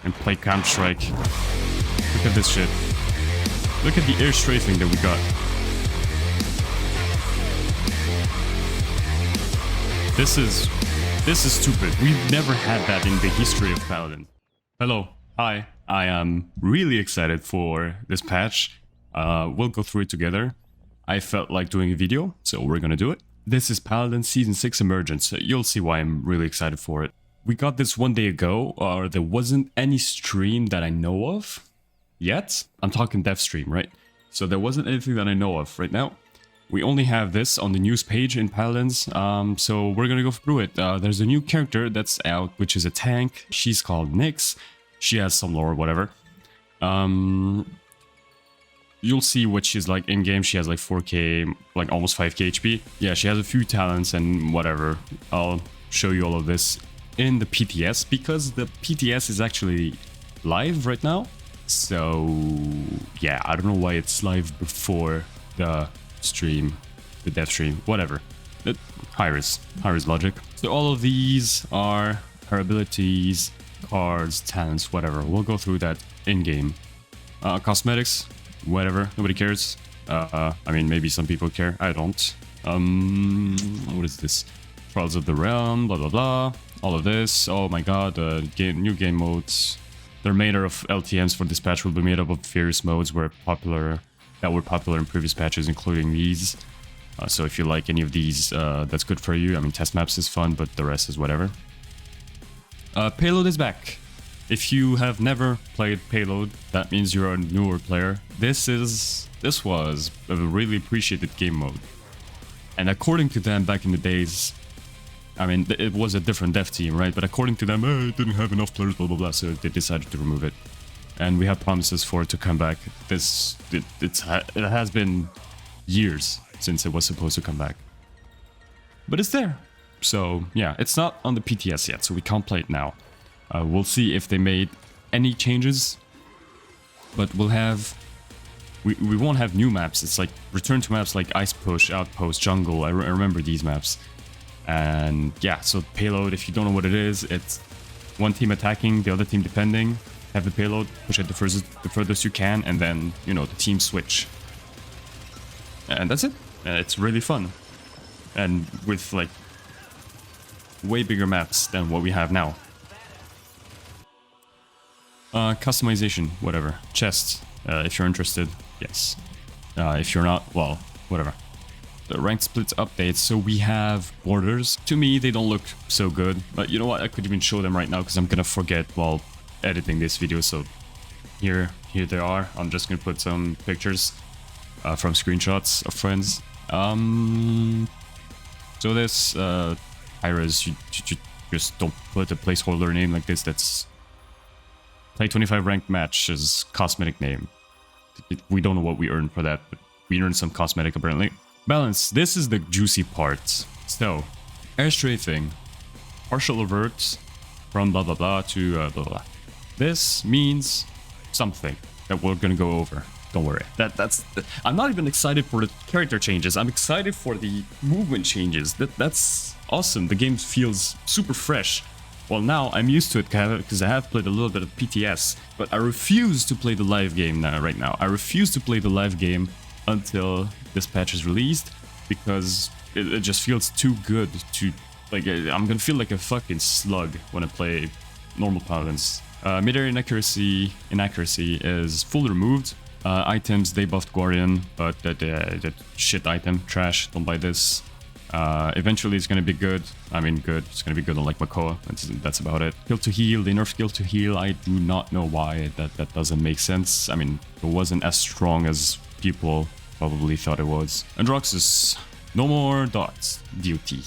and play Counter-Strike. Look at this shit. Look at the air strafing that we got. This is stupid. We've never had that in the history of Paladin. Hello. Hi. I am really excited for this patch. We'll go through it together. I felt like doing a video, so we're gonna do it. This is Paladin Season 6 Emergence. You'll see why I'm really excited for it. We got this one day ago, or there wasn't any stream that I know of yet. I'm talking dev stream, right? So there wasn't anything that I know of right now. We only have this on the news page in Paladins, so we're gonna go through it. There's a new character that's out, which is a tank. She's called NYX. She has some lore, whatever. You'll see what she's like in-game. She has like 4k, like almost 5k HP. Yeah, she has a few talents and whatever. I'll show you all of this in the PTS, because the PTS is actually live right now. So, yeah, I don't know why it's live before the stream, the dev stream, whatever. Hi-Rez logic. So all of these are her abilities, cards, talents, whatever. We'll go through that in-game. Cosmetics, whatever, nobody cares. I mean, maybe some people care, I don't. What is this? Trials of the Realm, blah blah blah. All of this, oh my god, new game modes. The remainder of LTMs for this patch will be made up of various modes that were popular in previous patches, including these. So if you like any of these, that's good for you. I mean, test maps is fun, but the rest is whatever. Payload is back. If you have never played Payload, that means you're a newer player. This was a really appreciated game mode. And according to them, back in the days, I mean, it was a different dev team, right? But according to them, it didn't have enough players, blah blah blah, so they decided to remove it. And we have promises for it to come back. It has been years since it was supposed to come back. But it's there. So yeah, it's not on the PTS yet, so we can't play it now. We'll see if they made any changes. But we'll have... We won't have new maps. It's like return to maps like Ice Push, Outpost, Jungle. I remember these maps. And yeah, so Payload, if you don't know what it is, it's one team attacking, the other team defending. Have the payload, push it the furthest you can, and then, you know, the team switch. And that's it. It's really fun. And with, like, way bigger maps than what we have now. Customization, whatever. Chests, if you're interested, yes. If you're not, well, whatever. The ranked splits updates, so we have borders. To me, they don't look so good, but you know what, I could even show them right now, because I'm gonna forget while editing this video. So here they are. I'm just gonna put some pictures from screenshots of friends. So this Hi-Rez, you just don't put a placeholder name like this. That's play 25 ranked match is cosmetic name. We don't know what we earned for that, but we earned some cosmetic apparently. Balance, this is the juicy part. So air strafing, partial averts from blah blah blah to blah blah blah. This means something that we're gonna go over. Don't worry. I'm not even excited for the character changes. I'm excited for the movement changes. That's awesome. The game feels super fresh. Well, now I'm used to it because I have played a little bit of PTS, but I refuse to play the live game right now. I refuse to play the live game until this patch is released, because it just feels too good to, like, I'm gonna feel like a fucking slug when I play normal Paladins. Mid-air inaccuracy is fully removed. Items, they buffed Guardian, but that shit item, trash, don't buy this. Eventually it's gonna be good. I mean good, it's gonna be good on like Makoa, that's about it. Kill to heal, they nerfed kill to heal. I do not know why, that doesn't make sense. I mean, it wasn't as strong as people probably thought it was. Androxus, no more dots, duty.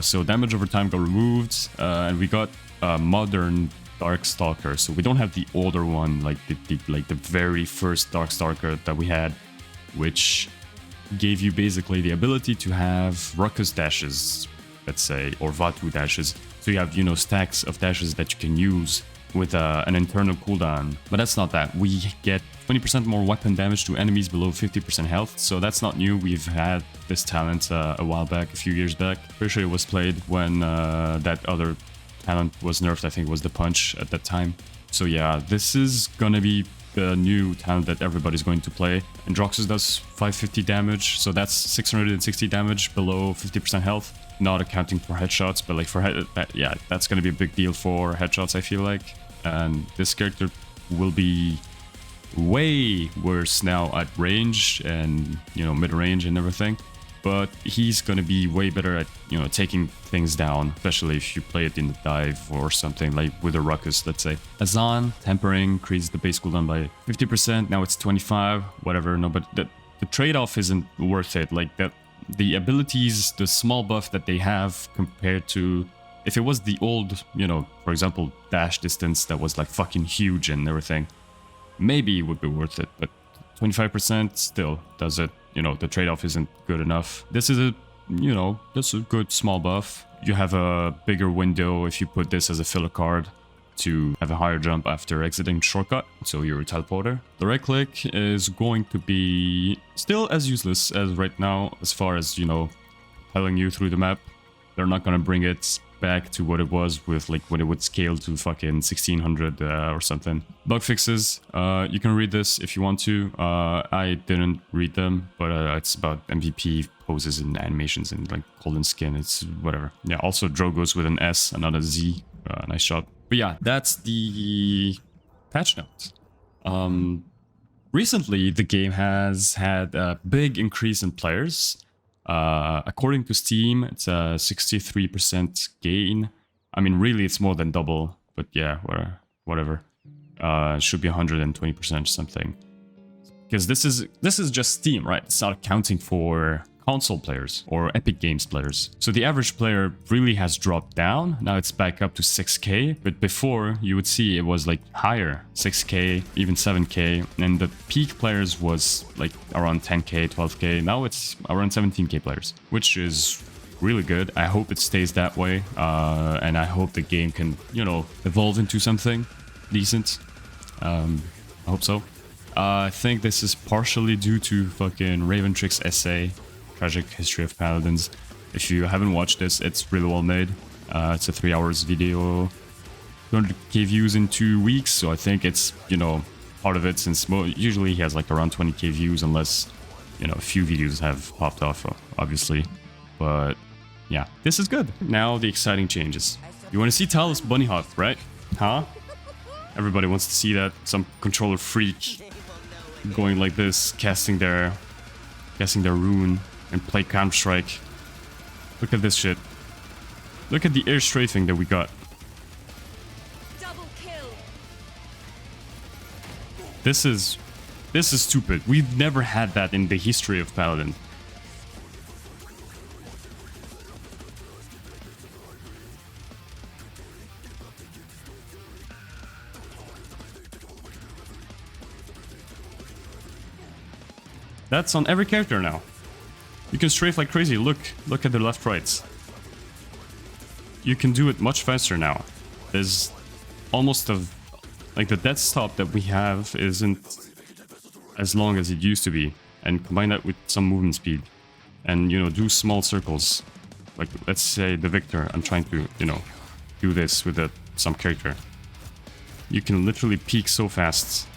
So damage over time got removed, and we got modern Darkstalker. So we don't have the older one, like the very first Darkstalker that we had, which gave you basically the ability to have ruckus dashes, let's say, or Vatu dashes. So you have, you know, stacks of dashes that you can use with an internal cooldown. But that's not that. We get 20% more weapon damage to enemies below 50% health. So that's not new. We've had this talent a while back, a few years back. Pretty sure it was played when that other talent was nerfed. I think it was the punch at that time. So yeah, this is gonna be the new talent that everybody's going to play. Androxus does 550 damage, so that's 660 damage below 50% health. Not accounting for headshots, but like for yeah, that's gonna be a big deal for headshots, I feel like. And this character will be way worse now at range and, you know, mid-range and everything. But he's gonna be way better at, you know, taking things down, especially if you play it in the dive or something, like with a ruckus, let's say. Azan, tempering, increased the base cooldown by 50%, now it's 25, whatever, no, but the trade-off isn't worth it. Like, the abilities, the small buff that they have compared to... If it was the old, you know, for example, dash distance that was like fucking huge and everything, maybe it would be worth it, but 25% still does it. You know, the trade-off isn't good enough. This is a, you know, that's a good small buff. You have a bigger window if you put this as a filler card to have a higher jump after exiting shortcut, so you're a teleporter. The right click is going to be still as useless as right now as far as, you know, propelling you through the map. They're not gonna bring it back to what it was with like when it would scale to fucking 1600 or something. Bug fixes, you can read this if you want to. I didn't read them, but it's about MVP poses and animations and like golden skin, it's whatever. Yeah, also DrogoS with an S and not a Z. Nice shot. But yeah, that's the patch notes. Recently the game has had a big increase in players. According to Steam, it's a 63% gain. I mean, really, it's more than double, but yeah, whatever. It should be 120% something. Because this is just Steam, right? It's not accounting for console players or Epic Games players. So the average player really has dropped down. Now it's back up to 6k, but before you would see it was like higher, 6k, even 7k, and the peak players was like around 10k, 12k. Now it's around 17k players, which is really good. I hope it stays that way, and I hope the game can, you know, evolve into something decent. I hope so. I think this is partially due to fucking Raventrick's essay, Tragic History of Paladins. If you haven't watched this, it's really well made. It's a 3 hours video, 200k views in 2 weeks, so I think it's, you know, part of it, since usually he has like around 20k views, unless, you know, a few videos have popped off, obviously. But yeah, this is good. Now the exciting changes. You want to see Talus bunny hop, right? Huh? Everybody wants to see that. Some controller freak going like this, casting their rune and play Counter-Strike. Look at this shit. Look at the air strafing that we got. Double kill. This is stupid. We've never had that in the history of Paladin. That's on every character now. You can strafe like crazy. Look at the left rights. You can do it much faster now. There's almost like the dead stop that we have isn't as long as it used to be, and combine that with some movement speed, and, you know, do small circles. Like, let's say the Victor, I'm trying to, you know, do this with some character. You can literally peek so fast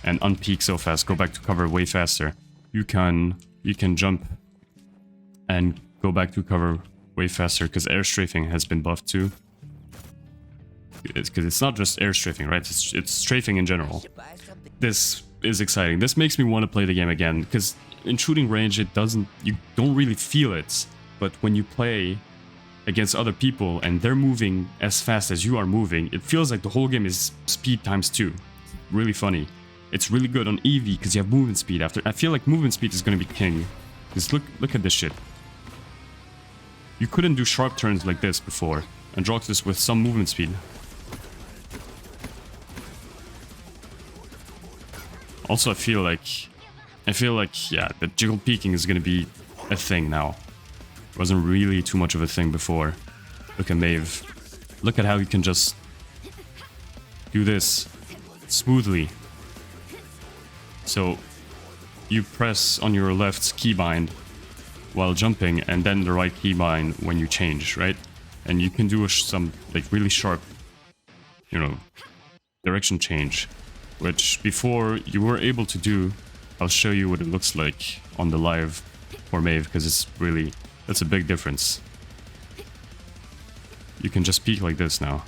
and unpeek so fast, go back to cover way faster. You can jump and go back to cover way faster, because air strafing has been buffed too. Because it's not just air strafing, right? It's strafing in general. This is exciting. This makes me want to play the game again, because in shooting range, you don't really feel it. But when you play against other people and they're moving as fast as you are moving, it feels like the whole game is speed times 2. Really funny. It's really good on Evie because you have movement speed after. I feel like movement speed is going to be king. Because look at this shit. You couldn't do sharp turns like this before. Androxus with some movement speed. Also, I feel like, yeah, the jiggle peeking is going to be a thing now. It wasn't really too much of a thing before. Look at Maeve. Look at how you can just do this smoothly. So you press on your left keybind while jumping, and then the right keybind when you change, right? And you can do some like really sharp, you know, direction change, which before you were able to do. I'll show you what it looks like on the live for Maeve, because that's a big difference. You can just peek like this now.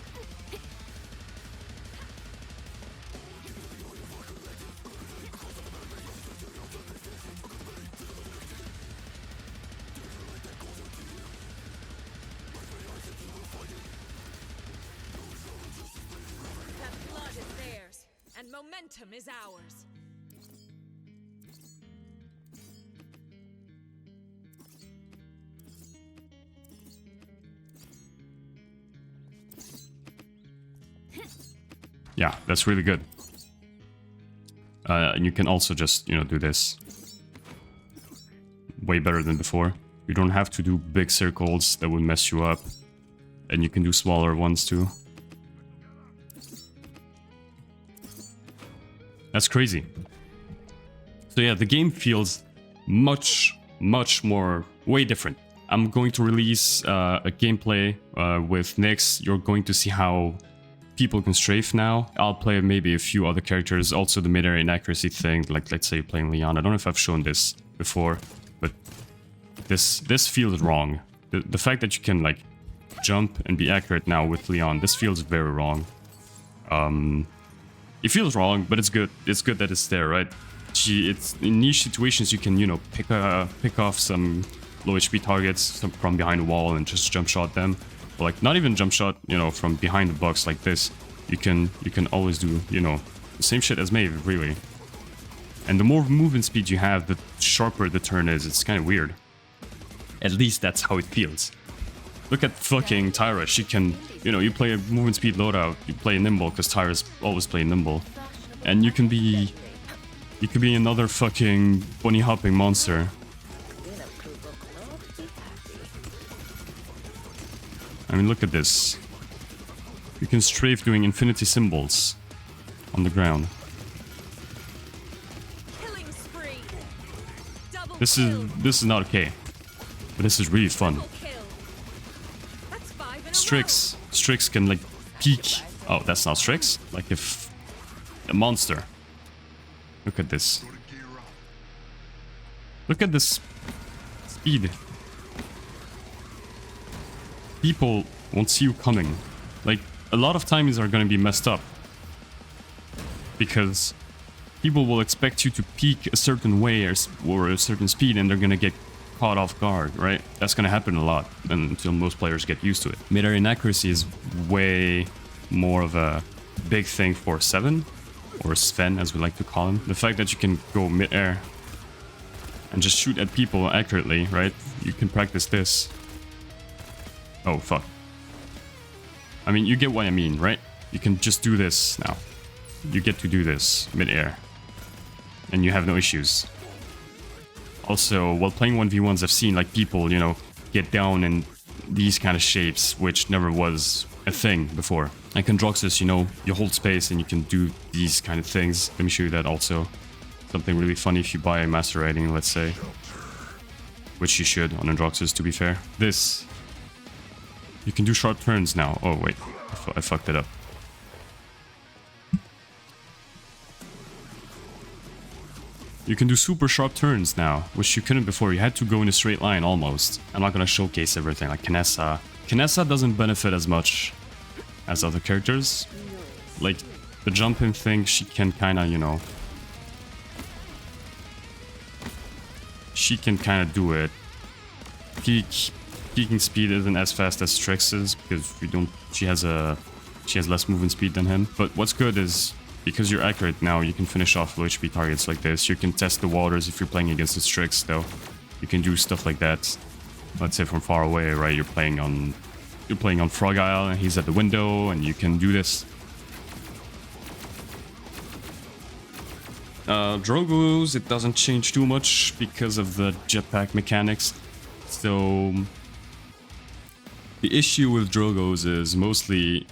That blood is theirs, and momentum is ours. Yeah, that's really good. And you can also just, you know, do this. Way better than before. You don't have to do big circles that would mess you up. And you can do smaller ones too. That's crazy. So yeah, the game feels much more, way different. I'm going to release a gameplay with NYX. You're going to see how people can strafe now. I'll play maybe a few other characters. Also the mid-air inaccuracy thing, like let's say you're playing Lian. I don't know if I've shown this before, but this feels wrong. The fact that you can like jump and be accurate now with Lian, this feels very wrong. It feels wrong, but it's good. It's good that it's there, right? It's in niche situations you can, you know, pick off some low HP targets from behind a wall and just jump shot them. Or like not even jump shot, you know, from behind the box like this. You can always do, you know, the same shit as Maeve, really. And the more movement speed you have, the sharper the turn is. It's kind of weird. At least that's how it feels. Look at fucking Tyra. She can, you know, you play a movement speed loadout, you play nimble, because Tyra's always playing nimble. And you can be another fucking bunny hopping monster. I mean, look at this. You can strafe doing infinity symbols on the ground. Killing spree. Double This kill. is not okay, but this is really fun. Triple kill. That's 5 in a row. Strix can like peek. Oh, that's not Strix. Like if a monster. Look at this. Look at this speed. People won't see you coming. Like, a lot of times are gonna be messed up. Because people will expect you to peek a certain way or a certain speed and they're gonna get caught off guard, right? That's gonna happen a lot until most players get used to it. Mid-air inaccuracy is way more of a big thing for Sven, or Sven as we like to call him. The fact that you can go mid-air and just shoot at people accurately, right? You can practice this. Oh, fuck. I mean, you get what I mean, right? You can just do this now. You get to do this mid-air. And you have no issues. Also, while playing 1v1s, I've seen like people, you know, get down in these kind of shapes, which never was a thing before. Like Androxus, you know, you hold space and you can do these kind of things. Let me show you that also. Something really funny if you buy a Master Riding, let's say. Which you should on Androxus, to be fair. This. You can do sharp turns now. Oh, wait. I fucked it up. You can do super sharp turns now, which you couldn't before. You had to go in a straight line almost. I'm not gonna showcase everything like Kinessa. Kinessa doesn't benefit as much as other characters. Like, the jumping thing, she can kinda, you know... She can kinda do it. Peaking speed isn't as fast as Strix is, because she has less movement speed than him. But what's good is, because you're accurate now, you can finish off low HP targets like this. You can test the waters if you're playing against the Strix, though. You can do stuff like that. Let's say from far away, right? You're playing on Frog Isle, and he's at the window, and you can do this. DrogoS, it doesn't change too much because of the jetpack mechanics. So the issue with DrogoS is mostly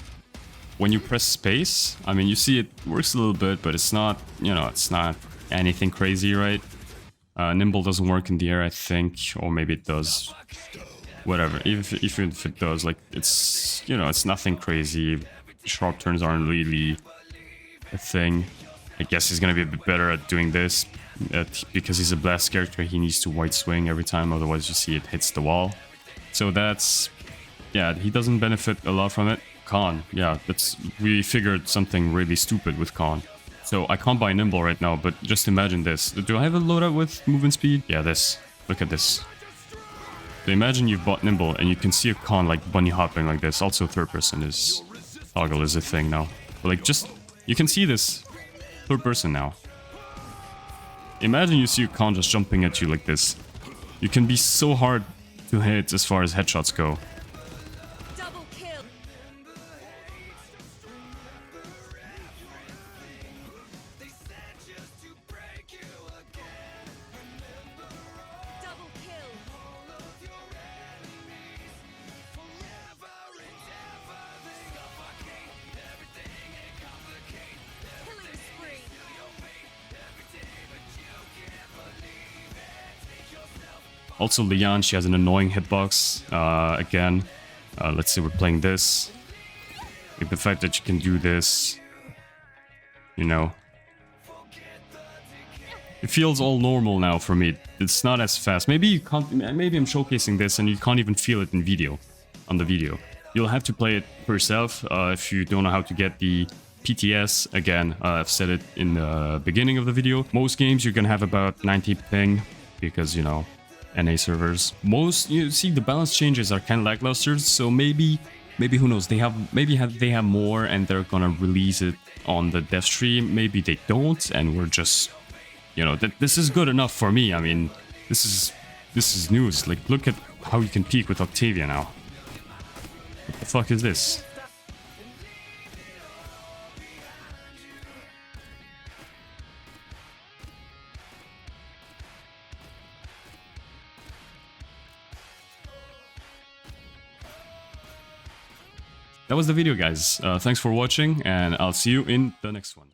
when you press space. I mean, you see it works a little bit, but it's not, you know, it's not anything crazy, right? Nimble doesn't work in the air, I think, or maybe it does. Whatever, even if it does, like, it's, you know, it's nothing crazy. Sharp turns aren't really a thing. I guess he's gonna be a bit better at doing this. Because he's a blast character, he needs to white swing every time, otherwise you see it hits the wall. So that's... yeah, he doesn't benefit a lot from it. Khan, yeah, we figured something really stupid with Khan. So I can't buy Nimble right now, but just imagine this. Do I have a loadout with movement speed? Yeah, this. Look at this. So imagine you've bought Nimble and you can see a Khan like bunny hopping like this. Also third person is... toggle is a thing now. But like just... you can see this third person now. Imagine you see a Khan just jumping at you like this. You can be so hard to hit as far as headshots go. Double kill. Double kill. Killing spree. Also Lian, she has an annoying hitbox. Again, let's say we're playing this. Like the fact that you can do this, you know. It feels all normal now for me. It's not as fast. Maybe you can't. Maybe I'm showcasing this and you can't even feel it in video, on the video. You'll have to play it for yourself if you don't know how to get the PTS. Again, I've said it in the beginning of the video. Most games you can have about 90 ping because, you know, NA servers. Most, you see, the balance changes are kind of lackluster, so maybe who knows, they have more and they're gonna release it on the dev stream. Maybe they don't, and we're just, you know, this is good enough for me. I mean, this is news. Like, look at how you can peak with Octavia now. What the fuck is this? That was the video, guys. Thanks for watching, and I'll see you in the next one.